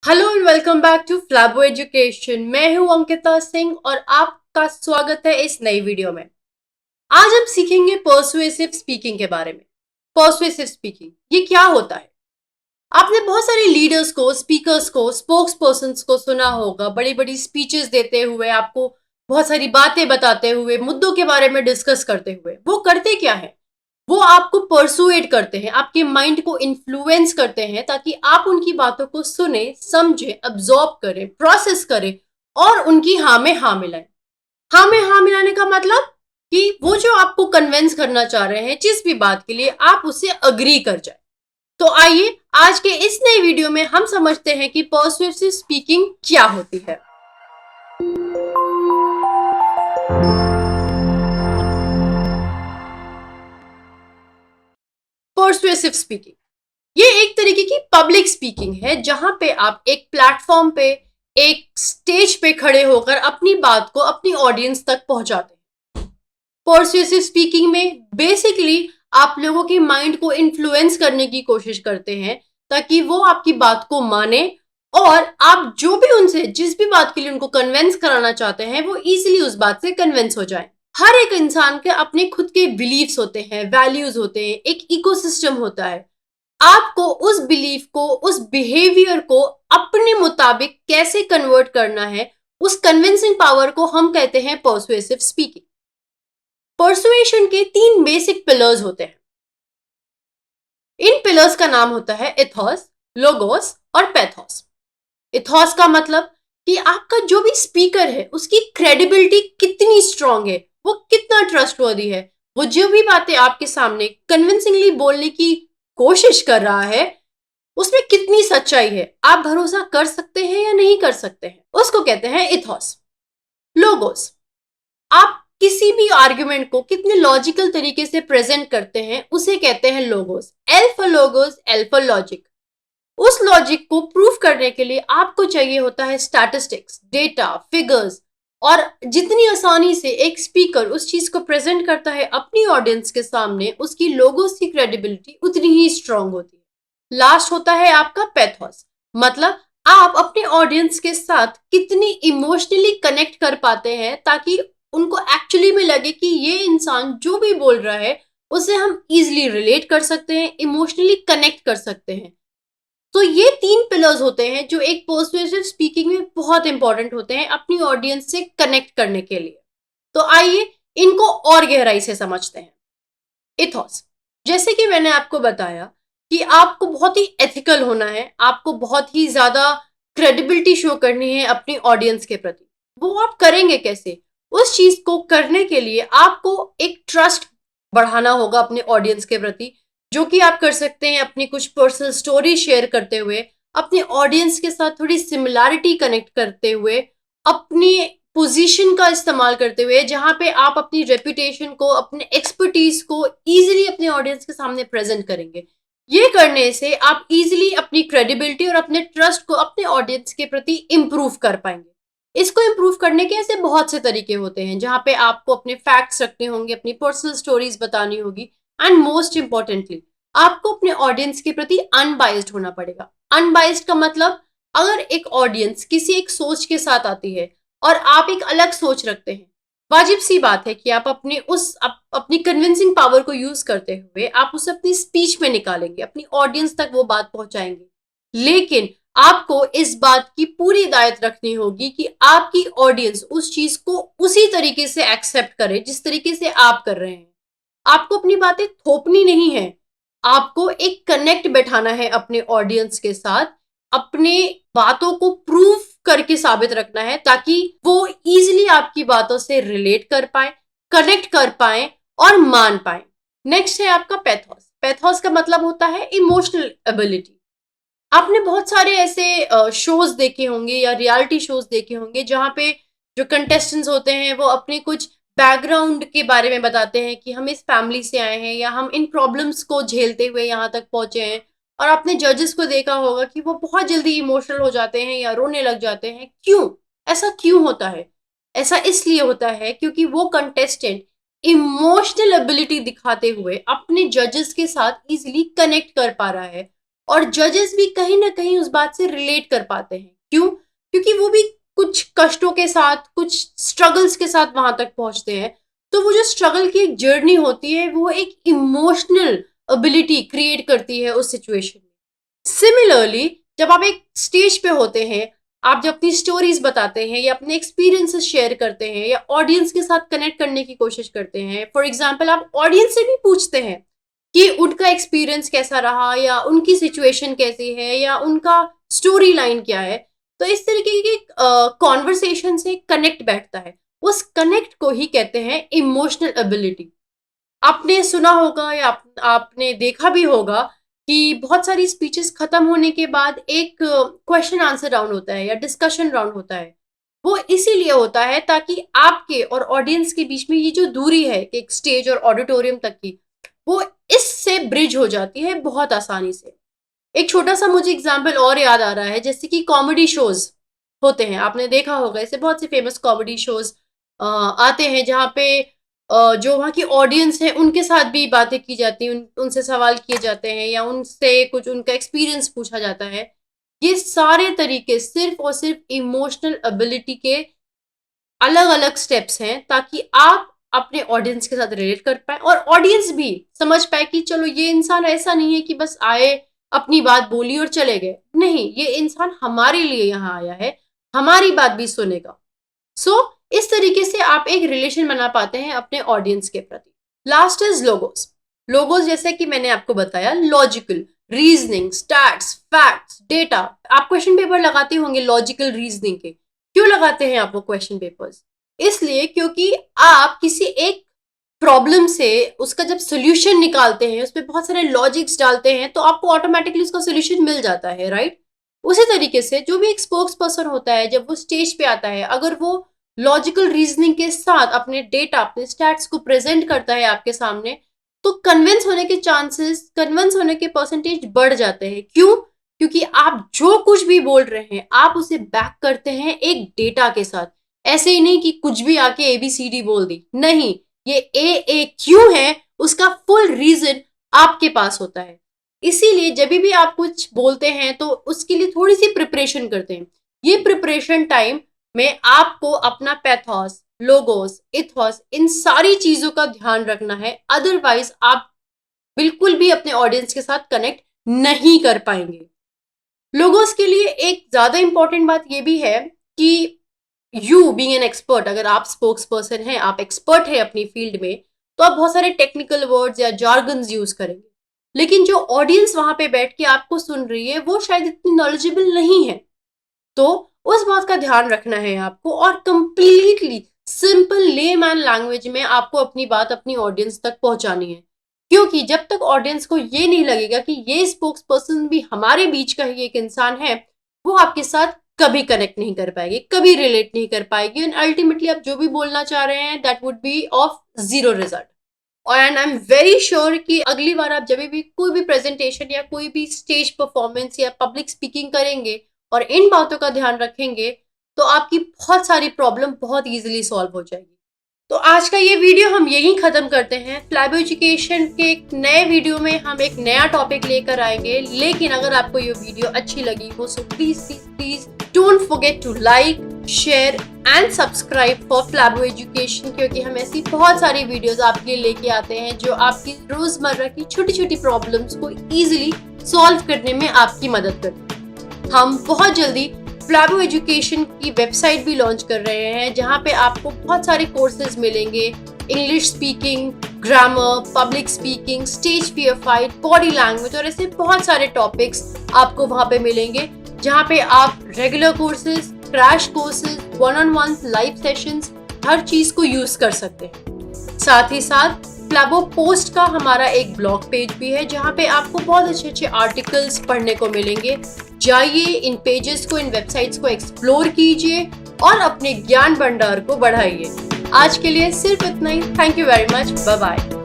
Hello and welcome back to Flabo education. मैं हूं अंकिता सिंह और आपका स्वागत है इस नई वीडियो में। आज हम सीखेंगे पर्सुएसिव स्पीकिंग के बारे में। पर्सुएसिव स्पीकिंग ये क्या होता है? आपने बहुत सारे लीडर्स को, स्पीकर्स को, स्पोक्स पर्सन्स को सुना होगा बड़ी बड़ी स्पीचेस देते हुए, आपको बहुत सारी बातें बताते हुए, मुद्दों के बारे में डिस्कस करते हुए। वो करते क्या है? वो आपको परसुएट करते हैं, आपके माइंड को इन्फ्लुएंस करते हैं ताकि आप उनकी बातों को सुने, समझें, अब्सॉर्ब करें, प्रोसेस करें और उनकी हाँ में हाँ मिलाएं। हाँ में हाँ मिलाने का मतलब कि वो जो आपको कन्विंस करना चाह रहे हैं जिस भी बात के लिए, आप उससे अग्री कर जाए। तो आइए आज के इस नए वीडियो में हम समझते हैं कि पर्सुएसिव स्पीकिंग क्या होती है। पर्सुएसिव स्पीकिंग ये एक तरीके की पब्लिक स्पीकिंग है जहां पे आप एक प्लेटफॉर्म पे, एक स्टेज पे खड़े होकर अपनी बात को अपनी ऑडियंस तक पहुंचाते हैं। पर्सुएसिव स्पीकिंग में बेसिकली आप लोगों के माइंड को इन्फ्लुएंस करने की कोशिश करते हैं ताकि वो आपकी बात को माने और आप जो भी उनसे जिस भी बात के लिए उनको कन्विंस कराना चाहते हैं वो इजीली उस बात से कन्विंस हो जाए। हर एक इंसान के अपने खुद के बिलीव्स होते हैं, वैल्यूज होते हैं, एक इकोसिस्टम होता है। आपको उस बिलीफ को, उस बिहेवियर को अपने मुताबिक कैसे कन्वर्ट करना है, उस कन्विंसिंग पावर को हम कहते हैं पर्सुएसिव स्पीकिंग। पर्सुएशन के 3 बेसिक पिलर्स होते हैं। इन पिलर्स का नाम होता है इथॉस, लोगोस और पैथोस। इथॉस का मतलब कि आपका जो भी स्पीकर है उसकी क्रेडिबिलिटी कितनी स्ट्रांग है, वो कितना ट्रस्टवर्दी है, वो जो भी बातें आपके सामने कन्विंसिंगली बोलने की कोशिश कर रहा है उसमें कितनी सच्चाई है, आप भरोसा कर सकते हैं या नहीं कर सकते हैं, उसको कहते हैं इथॉस। लोगोस, आप किसी भी आर्ग्यूमेंट को कितने लॉजिकल तरीके से प्रेजेंट करते हैं उसे कहते हैं logos. L for logos, L for logic. उस लॉजिक को प्रूव करने के लिए आपको चाहिए होता है स्टैटिस्टिक्स, डेटा, फिगर्स। और जितनी आसानी से एक स्पीकर उस चीज को प्रेजेंट करता है अपनी ऑडियंस के सामने, उसकी लोगोस की क्रेडिबिलिटी उतनी ही स्ट्रांग होती है। लास्ट होता है आपका पैथोस, मतलब आप अपने ऑडियंस के साथ कितनी इमोशनली कनेक्ट कर पाते हैं ताकि उनको एक्चुअली में लगे कि ये इंसान जो भी बोल रहा है उसे हम इजिली रिलेट कर सकते हैं, इमोशनली कनेक्ट कर सकते हैं। तो ये 3 पिलर्स होते हैं जो एक पर्सुएसिव स्पीकिंग में बहुत इंपॉर्टेंट होते हैं अपनी ऑडियंस से कनेक्ट करने के लिए। तो आइए इनको और गहराई से समझते हैं। इथॉस, जैसे कि मैंने आपको बताया कि आपको बहुत ही एथिकल होना है, आपको बहुत ही ज्यादा क्रेडिबिलिटी शो करनी है अपनी ऑडियंस के प्रति। वो आप करेंगे कैसे? उस चीज को करने के लिए आपको एक ट्रस्ट बढ़ाना होगा अपने ऑडियंस के प्रति, जो कि आप कर सकते हैं अपनी कुछ पर्सनल स्टोरी शेयर करते हुए, अपने ऑडियंस के साथ थोड़ी सिमिलैरिटी कनेक्ट करते हुए, अपनी पोजीशन का इस्तेमाल करते हुए, जहां पे आप अपनी रेपुटेशन को, अपने एक्सपर्टीज को इजीली अपने ऑडियंस के सामने प्रेजेंट करेंगे। ये करने से आप इजीली अपनी क्रेडिबिलिटी और अपने ट्रस्ट को अपने ऑडियंस के प्रति इंप्रूव कर पाएंगे। इसको इंप्रूव करने के ऐसे बहुत से तरीके होते हैं जहां पे आपको अपने फैक्ट्स रखने होंगे, अपनी पर्सनल स्टोरीज बतानी होगी एंड मोस्ट इंपॉर्टेंटली आपको अपने ऑडियंस के प्रति अनबाइज्ड होना पड़ेगा। अनबाइज्ड का मतलब, अगर एक ऑडियंस किसी एक सोच के साथ आती है और आप एक अलग सोच रखते हैं, वाजिब सी बात है कि आप अपनी कन्विंसिंग पावर को यूज करते हुए आप उसे अपनी स्पीच में निकालेंगे, अपनी ऑडियंस तक वो बात पहुंचाएंगे। लेकिन आपको इस बात की पूरी हिदायत रखनी होगी कि आपकी ऑडियंस उस चीज को उसी तरीके से एक्सेप्ट करे जिस तरीके से आप कर रहे हैं। आपको अपनी बातें थोपनी नहीं है, आपको एक कनेक्ट बैठाना है अपने ऑडियंस के साथ, अपने बातों को प्रूव करके साबित रखना है ताकि वो इजीली आपकी बातों से रिलेट कर पाए, कनेक्ट कर पाए और मान पाए। नेक्स्ट है आपका पैथोस। पैथोस का मतलब होता है इमोशनल एबिलिटी। आपने बहुत सारे ऐसे शोज देखे होंगे या रियलिटी शोज देखे होंगे जहां पे जो कंटेस्टेंट्स होते हैं वो अपने कुछ बैकग्राउंड के बारे में बताते हैं कि हम इस फैमिली से आए हैं या हम इन प्रॉब्लम्स को झेलते हुए यहाँ तक पहुंचे हैं। और आपने जजेस को देखा होगा कि वो बहुत जल्दी इमोशनल हो जाते हैं या रोने लग जाते हैं। क्यों? ऐसा क्यों होता है? ऐसा इसलिए होता है क्योंकि वो कंटेस्टेंट इमोशनल एबिलिटी दिखाते हुए अपने जजेस के साथ इजिली कनेक्ट कर पा रहा है और जजेस भी कहीं ना कहीं उस बात से रिलेट कर पाते हैं। क्यों? क्योंकि वो भी कुछ कष्टों के साथ, कुछ स्ट्रगल्स के साथ वहां तक पहुंचते हैं। तो वो जो स्ट्रगल की एक जर्नी होती है वो एक इमोशनल एबिलिटी क्रिएट करती है उस सिचुएशन में। सिमिलरली जब आप एक स्टेज पे होते हैं, आप जब अपनी स्टोरीज बताते हैं या अपने एक्सपीरियंसेस शेयर करते हैं या ऑडियंस के साथ कनेक्ट करने की कोशिश करते हैं, फॉर एग्जाम्पल आप ऑडियंस से भी पूछते हैं कि उनका एक्सपीरियंस कैसा रहा या उनकी सिचुएशन कैसी है या उनका स्टोरी लाइन क्या है, तो इस तरीके की कॉन्वर्सेशन से कनेक्ट बैठता है। उस कनेक्ट को ही कहते हैं इमोशनल एबिलिटी। आपने सुना होगा या आपने देखा भी होगा कि बहुत सारी स्पीचेस खत्म होने के बाद एक क्वेश्चन आंसर राउंड होता है या डिस्कशन राउंड होता है। वो इसीलिए होता है ताकि आपके और ऑडियंस के बीच में ये जो दूरी है एक स्टेज और ऑडिटोरियम तक की, वो इससे ब्रिज हो जाती है बहुत आसानी से। एक छोटा सा मुझे एग्जाम्पल और याद आ रहा है, जैसे कि कॉमेडी शोज होते हैं, आपने देखा होगा ऐसे बहुत से फेमस कॉमेडी शोज आते हैं जहाँ पे जो वहाँ की ऑडियंस है उनके साथ भी बातें की जाती हैं, उनसे सवाल किए जाते हैं या उनसे कुछ उनका एक्सपीरियंस पूछा जाता है। ये सारे तरीके सिर्फ और सिर्फ इमोशनल एबिलिटी के अलग अलग स्टेप्स हैं ताकि आप अपने ऑडियंस के साथ रिलेट कर पाए और ऑडियंस भी समझ पाए कि चलो ये इंसान ऐसा नहीं है कि बस आए, अपनी बात बोली और चले गए। नहीं, ये इंसान हमारे लिए यहाँ आया है, हमारी बात भी सुनेगा। सो इस तरीके से आप एक रिलेशन बना पाते हैं अपने ऑडियंस के प्रति। Last is logos. लोगोस जैसे कि मैंने आपको बताया, logical reasoning, stats, facts, data. आप क्वेश्चन पेपर लगाते होंगे लॉजिकल रीजनिंग के। क्यों लगाते हैं आप वो क्वेश्चन पेपर्स? इसलिए क्योंकि आप किसी एक प्रॉब्लम से उसका जब सोल्यूशन निकालते हैं, उस पर बहुत सारे लॉजिक्स डालते हैं, तो आपको ऑटोमेटिकली उसका सोल्यूशन मिल जाता है, राइट? उसी तरीके से जो भी एक स्पोक्स पर्सन होता है, जब वो स्टेज पे आता है, अगर वो लॉजिकल रीजनिंग के साथ अपने डेटा, अपने स्टैट्स को प्रेजेंट करता है आपके सामने, तो कन्विंस होने के चांसेस, कन्विंस होने के परसेंटेज बढ़ जाते हैं। क्यों? क्योंकि आप जो कुछ भी बोल रहे हैं आप उसे बैक करते हैं एक डेटा के साथ। ऐसे ही नहीं कि कुछ भी आके ABCD बोल दी, नहीं, ये AAQ है, उसका फुल रीजन आपके पास होता है। इसीलिए जब भी आप कुछ बोलते हैं तो उसके लिए थोड़ी सी प्रिपरेशन करते हैं। ये प्रिपरेशन टाइम में आपको अपना पैथोस, लोगोस, इथोस, इन सारी चीजों का ध्यान रखना है, अदरवाइज आप बिल्कुल भी अपने ऑडियंस के साथ कनेक्ट नहीं कर पाएंगे। लोगोस के लिए एक ज्यादा इंपॉर्टेंट बात यह भी है कि यू बीइंग एन एक्सपर्ट, अगर आप स्पोक्स पर्सन हैं, आप एक्सपर्ट है अपनी फील्ड में, तो आप बहुत सारे टेक्निकल वर्ड्स या जार्गन्स यूज करेंगे। लेकिन जो ऑडियंस वहां पे बैठ के आपको सुन रही है वो शायद इतनी नॉलेजेबल नहीं है, तो उस बात का ध्यान रखना है आपको और कंप्लीटली सिंपल लेमैन लैंग्वेज में आपको अपनी बात अपनी ऑडियंस तक पहुंचानी है। क्योंकि जब तक ऑडियंस को ये नहीं लगेगा कि ये स्पोक्स पर्सन भी हमारे बीच का ही एक इंसान है, वो आपके साथ कभी कनेक्ट नहीं कर पाएगी, कभी रिलेट नहीं कर पाएगी, एंड अल्टीमेटली आप जो भी बोलना चाह रहे हैं that would be of zero result. And I am very sure कि अगली बार आप जब भी कोई भी प्रेजेंटेशन या कोई भी स्टेज परफॉर्मेंस या पब्लिक स्पीकिंग करेंगे और इन बातों का ध्यान रखेंगे, तो आपकी बहुत सारी प्रॉब्लम बहुत इजीली सॉल्व हो जाएगी। तो आज का ये वीडियो हम यहीं खत्म करते हैं। फ्लैबो एजुकेशन के एक नए वीडियो में हम एक नया टॉपिक लेकर आएंगे। लेकिन अगर आपको ये वीडियो अच्छी लगी हो so please don't forget to like, share and subscribe for Flabo education, क्योंकि हम ऐसी बहुत सारी वीडियोस आपके लिए लेके आते हैं जो आपकी रोजमर्रा की छोटी छोटी प्रॉब्लम्स को इजीली सॉल्व करने में आपकी मदद करती है। हम बहुत जल्दी फ्लैबो एजुकेशन की वेबसाइट भी लॉन्च कर रहे हैं, जहां पे आपको बहुत सारे कोर्सेज मिलेंगे, English speaking, grammar, public speaking, stage fear fight, body language और ऐसे बहुत सारे टॉपिक्स आपको वहां पे मिलेंगे, जहां पे आप regular courses, crash courses, one on one live sessions, हर चीज को यूज कर सकते हैं। साथ ही साथ फ्लैबो पोस्ट का हमारा एक ब्लॉग पेज भी है, जहां पे आपको बहुत अच्छे अच्छे आर्टिकल्स पढ़ने को मिलेंगे। जाइए, इन पेजेस को, इन वेबसाइट्स को एक्सप्लोर कीजिए और अपने ज्ञान भंडार को बढ़ाइए। आज के लिए सिर्फ इतना ही। Thank you very much. Bye bye.